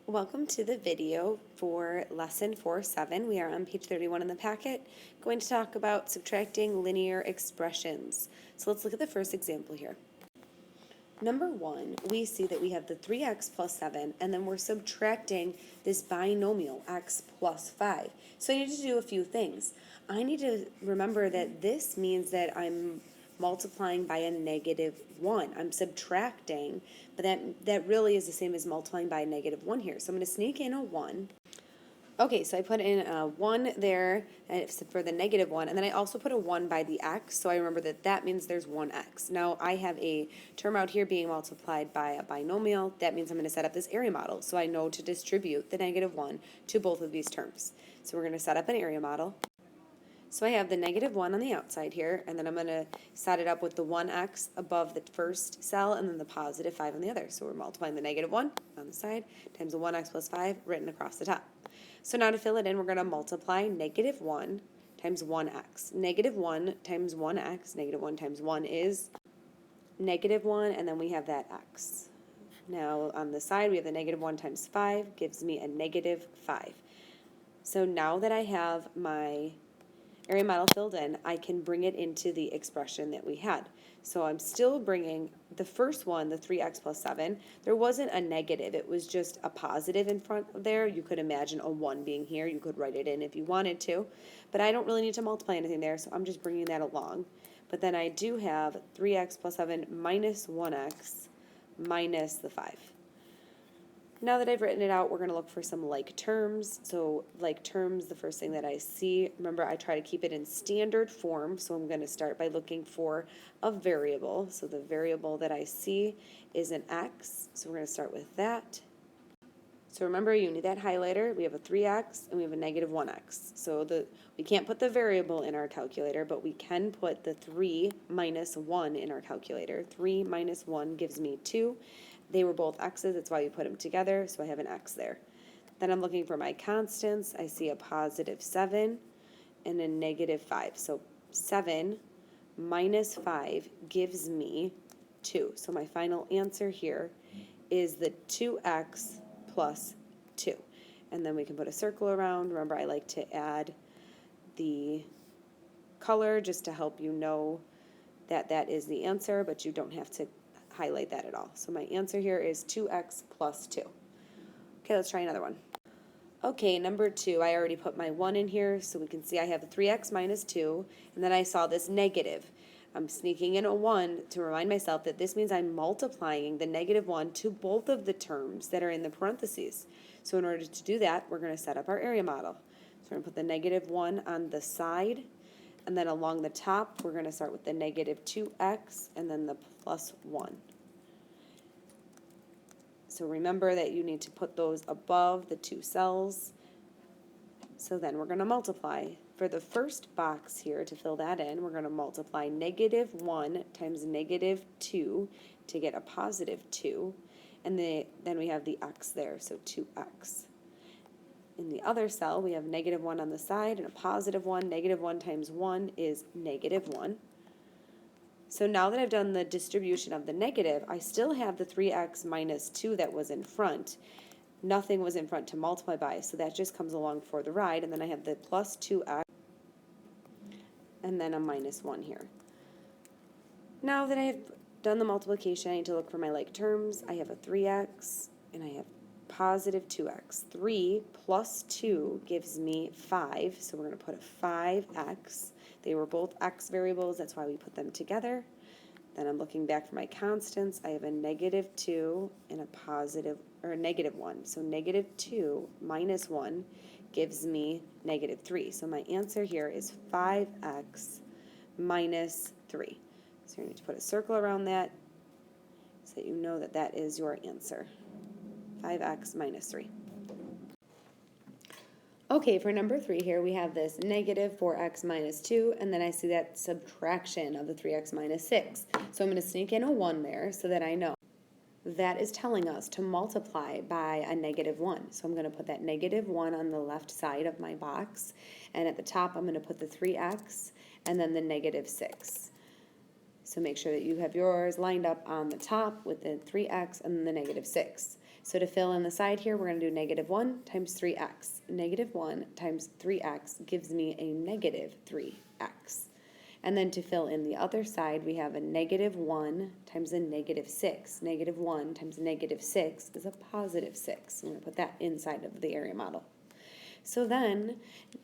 Welcome to the video for lesson 4.7. We are on page 31 in the packet, going to talk about subtracting linear expressions. So let's look at the first example here. Number 1, we see that we have the 3x plus 7, and then we're subtracting this binomial x plus 5. So I need to do a few things. I need to remember that this means that I'm multiplying by a -1. I'm subtracting, but that really is the same as multiplying by a -1 here. So I'm going to sneak in a 1. Okay, so I put in a 1 there for the -1, and then I also put a 1 by the x, so I remember that that means there's 1x. Now I have a term out here being multiplied by a binomial. That means I'm going to set up this area model, so I know to distribute the -1 to both of these terms. So we're going to set up an area model. So I have the -1 on the outside here, and then I'm going to set it up with the 1x above the first cell and then the +5 on the other. So we're multiplying the -1 on the side times the 1x plus 5 written across the top. So now to fill it in, we're going to multiply -1 times 1x. -1 times 1x, -1 times 1 is -1, and then we have that x. Now on the side, we have the -1 times 5 gives me a -5. So now that I have my area model filled in, I can bring it into the expression that we had. So I'm still bringing the first one, the 3x plus 7. There wasn't a negative. It was just a positive in front of there. You could imagine a 1 being here. You could write it in if you wanted to. But I don't really need to multiply anything there, so I'm just bringing that along. But then I do have 3x plus 7 minus 1x minus the 5. Now that I've written it out, we're going to look for some like terms. So like terms, the first thing that I see, remember I try to keep it in standard form, so I'm going to start by looking for a variable. So the variable that I see is an x, so we're going to start with that. So remember, you need that highlighter. We have a 3x and we have a -1x. So we can't put the variable in our calculator, but we can put the 3 minus 1 in our calculator. 3 minus 1 gives me 2. They were both x's, that's why we put them together, so I have an x there. Then I'm looking for my constants. I see a +7 and a -5. So 7 minus 5 gives me 2. So my final answer here is the 2x plus 2. And then we can put a circle around. Remember, I like to add the color just to help you know that that is the answer, but you don't have to highlight that at all. So my answer here is 2x plus 2. Okay, let's try another one. Okay, number 2, I already put my 1 in here, so we can see I have a 3x minus 2, and then I saw this negative. I'm sneaking in a 1 to remind myself that this means I'm multiplying the -1 to both of the terms that are in the parentheses. So in order to do that, we're going to set up our area model. So we're going to put the -1 on the side, and then along the top, we're going to start with the -2x and then the +1. So remember that you need to put those above the two cells. So then we're going to multiply. For the first box here, to fill that in, we're going to multiply -1 times -2 to get a +2. And then we have the x there, so 2x. In the other cell, we have -1 on the side and a +1. -1 times 1 is -1. So now that I've done the distribution of the negative, I still have the 3x minus 2 that was in front. Nothing was in front to multiply by, so that just comes along for the ride. And then I have the plus 2x and then a -1 here. Now that I've done the multiplication, I need to look for my like terms. I have a 3x and I have +2x. 3 plus 2 gives me 5, so we're going to put a 5x. They were both x variables, that's why we put them together. Then I'm looking back for my constants. I have a -2 and a -1. So -2 minus 1 gives me -3. So my answer here is 5x minus 3. So you need to put a circle around that so that you know that that is your answer. 5x minus 3. Okay, for number 3 here, we have this -4x minus 2, and then I see that subtraction of the 3x minus 6. So I'm going to sneak in a 1 there so that I know. That is telling us to multiply by a -1. So I'm going to put that -1 on the left side of my box, and at the top I'm going to put the 3x and then the -6. So make sure that you have yours lined up on the top with the 3x and the -6. So to fill in the side here, we're going to do negative 1 times 3x. Negative 1 times 3x gives me a negative 3x. And then to fill in the other side, we have a negative 1 times a negative 6. Negative 1 times negative 6 is a positive 6. I'm going to put that inside of the area model. So then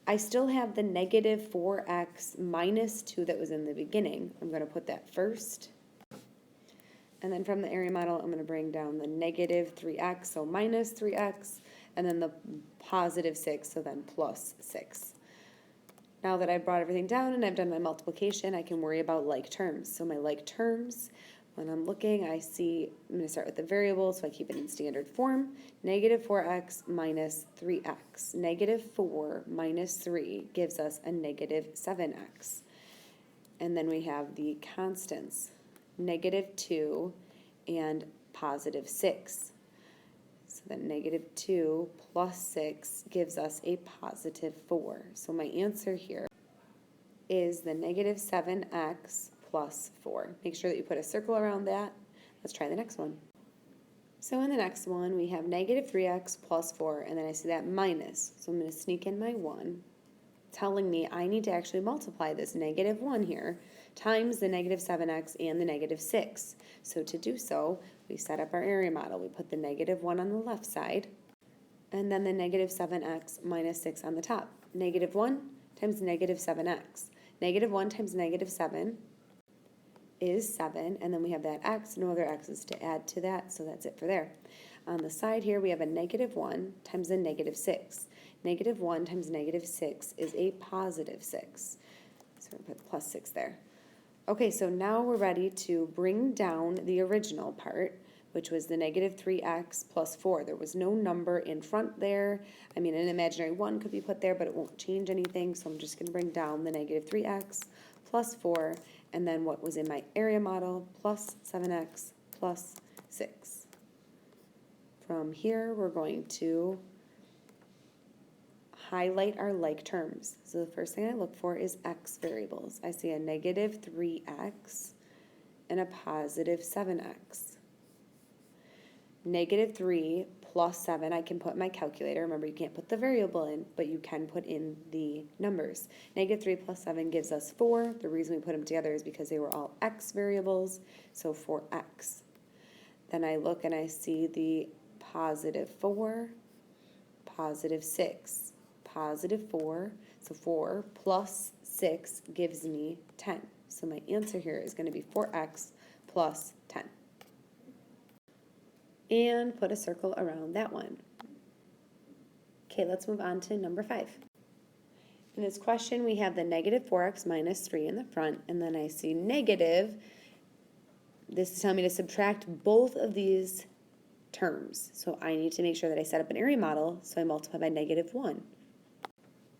I still have the negative 4x minus 2 that was in the beginning. I'm going to put that first. And then from the area model, I'm going to bring down the negative 3x, so minus 3x, and then the positive 6, so then plus 6. Now that I've brought everything down and I've done my multiplication, I can worry about like terms. So my like terms, when I'm looking, I'm going to start with the variable, so I keep it in standard form. Negative 4x minus 3x. Negative 4 minus 3 gives us a negative 7x. And then we have the constants, negative 2 and positive 6. So then negative 2 plus 6 gives us a positive 4. So my answer here is the negative 7x plus 4. Make sure that you put a circle around that. Let's try the next one. So in the next one, we have negative 3x plus 4, and then I see that minus. So I'm going to sneak in my 1, telling me I need to actually multiply this negative 1 here times the negative 7x and the negative 6. So to do so, we set up our area model. We put the negative 1 on the left side, and then the negative 7x minus 6 on the top. Negative 1 times negative 7x. Negative 1 times negative 7 is 7, and then we have that x, no other x's to add to that, so that's it for there. On the side here, we have a negative 1 times a negative 6. Negative 1 times negative 6 is a positive 6. So we'll put plus 6 there. Okay, so now we're ready to bring down the original part, which was the negative 3x plus 4. There was no number in front there. I mean, an imaginary 1 could be put there, but it won't change anything, so I'm just going to bring down the negative 3x plus 4, and then what was in my area model, plus 7x plus 6. From here, we're going to highlight our like terms. So the first thing I look for is x variables. I see a negative 3x and a positive 7x. Negative 3 plus 7, I can put in my calculator. Remember, you can't put the variable in, but you can put in the numbers. Negative 3 plus 7 gives us 4. The reason we put them together is because they were all x variables, so 4x. Then I look and I see the positive 4, positive 6, positive 4, so 4 plus 6 gives me 10. So my answer here is going to be 4x plus 10. And put a circle around that one. Okay, let's move on to number 5. In this question, we have the negative 4x minus 3 in the front, and then I see negative. This is telling me to subtract both of these terms. So I need to make sure that I set up an area model, so I multiply by negative 1.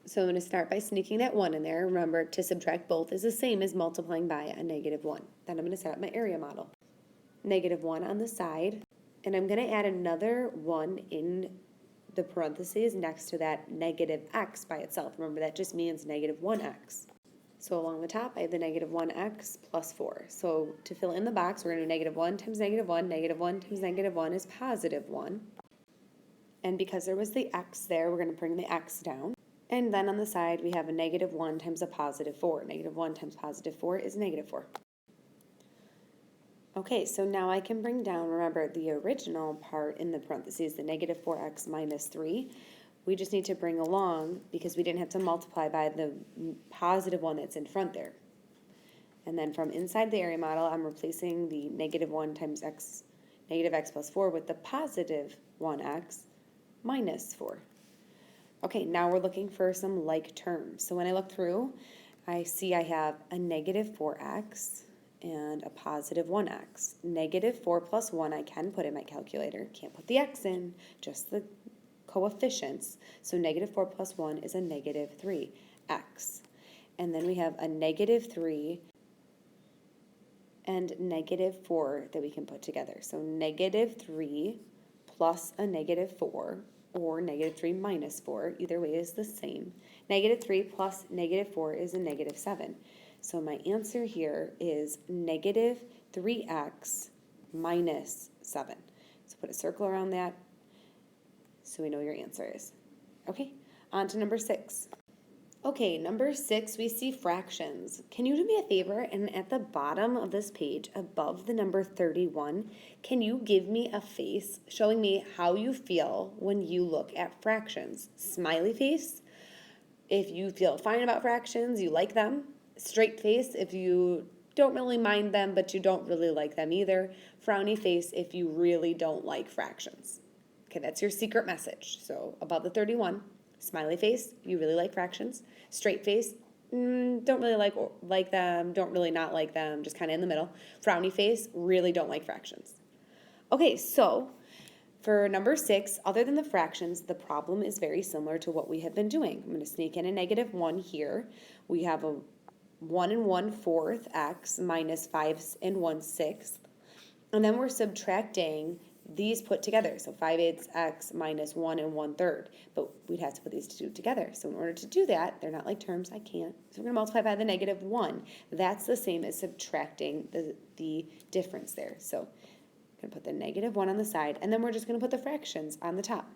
So I'm going to start by sneaking that 1 in there. Remember, to subtract both is the same as multiplying by a negative 1. Then I'm going to set up my area model. Negative 1 on the side. And I'm going to add another 1 in the parentheses next to that negative x by itself. Remember, that just means negative 1x. So along the top, I have the negative 1x plus 4. So to fill in the box, we're going to do negative 1 times negative 1. Negative 1 times negative 1 is positive 1. And because there was the x there, we're going to bring the x down. And then on the side, we have a negative 1 times a positive 4. Negative 1 times positive 4 is negative 4. Okay, so now I can bring down, remember, the original part in the parentheses, the negative 4x minus 3. We just need to bring along, because we didn't have to multiply by the positive 1 that's in front there. And then from inside the area model, I'm replacing the negative 1 times x, negative x plus 4 with the positive 1x minus 4. Okay, now we're looking for some like terms. So when I look through, I see I have a negative 4x and a positive 1x. Negative 4 plus 1 I can put in my calculator. Can't put the x in, just the coefficients. So negative 4 plus 1 is a negative 3x. And then we have a negative 3 and negative 4 that we can put together. So negative 3 plus a negative 4, or negative 3 minus 4, either way is the same. Negative 3 plus negative 4 is a negative 7. So my answer here is negative 3x minus 7. So put a circle around that, so we know your answer is. Okay, on to number 6. Okay, number 6, we see fractions. Can you do me a favor, and at the bottom of this page, above the number 31, can you give me a face showing me how you feel when you look at fractions? Smiley face, if you feel fine about fractions, you like them. Straight face, if you don't really mind them, but you don't really like them either. Frowny face, if you really don't like fractions. Okay, that's your secret message. So above the 31, smiley face, you really like fractions. Straight face, don't really like them, don't really not like them, just kind of in the middle. Frowny face, really don't like fractions. Okay, so for number 6, other than the fractions, the problem is very similar to what we have been doing. I'm going to sneak in a -1 here. We have a 1 1/4 x minus 5 1/6. And then we're subtracting these put together. So 5/8 x minus 1 1/3. But we'd have to put these two together. So in order to do that, they're not like terms, I can't. So we're going to multiply by the -1. That's the same as subtracting the difference there. So I'm going to put the -1 on the side, and then we're just going to put the fractions on the top.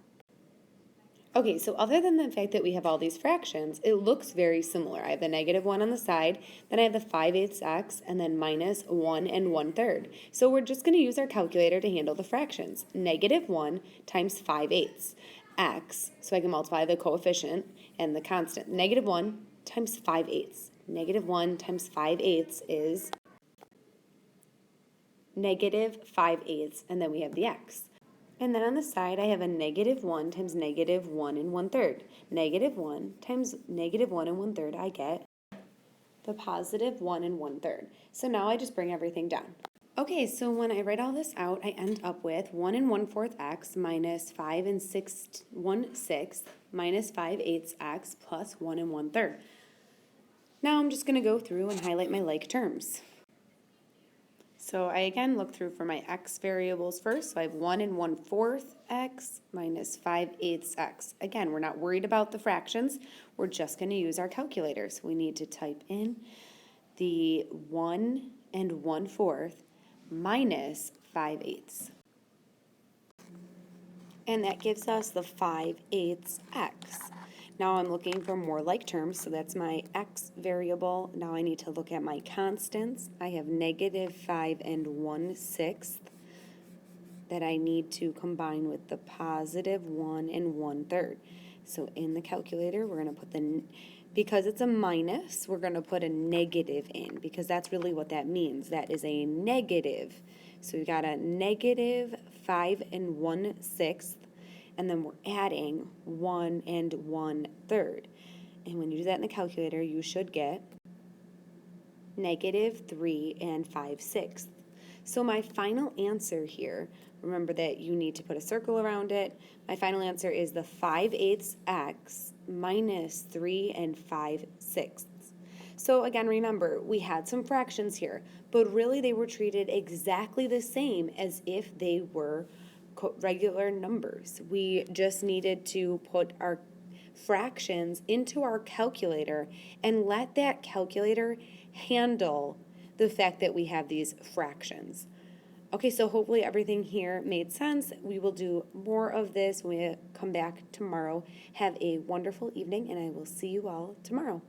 Okay, so other than the fact that we have all these fractions, it looks very similar. I have the -1 on the side, then I have the 5/8 x, and then minus 1 1/3. So we're just going to use our calculator to handle the fractions. -1 times 5/8 x, so I can multiply the coefficient and the constant. -1 times 5/8. -1 times 5/8 is -5/8, and then we have the x. And then on the side, I have a -1 times -1 1/3. -1 times -1 1/3, I get the positive 1 1/3. So now I just bring everything down. Okay, so when I write all this out, I end up with 1 1/4 x minus 5 1/6 minus 5/8 x plus 1 1/3. Now I'm just going to go through and highlight my like terms. So I again look through for my x variables first. So I have 1 1/4 x minus 5/8 x. Again, we're not worried about the fractions. We're just going to use our calculator. So we need to type in the 1 1/4 minus 5/8. And that gives us the 5/8 x. Now I'm looking for more like terms, so that's my x variable. Now I need to look at my constants. I have -5 1/6 that I need to combine with the positive 1 1/3. So in the calculator, we're going to put because it's a minus, we're going to put a negative in, because that's really what that means. That is a negative. So we've got a -5 1/6. And then we're adding 1 1/3. And when you do that in the calculator, you should get -3 5/6. So my final answer here, remember that you need to put a circle around it. My final answer is the 5/8 x minus 3 5/6. So again, remember, we had some fractions here, but really they were treated exactly the same as if they were regular numbers. We just needed to put our fractions into our calculator and let that calculator handle the fact that we have these fractions. Okay, so hopefully everything here made sense. We will do more of this when we come back tomorrow. Have a wonderful evening, and I will see you all tomorrow.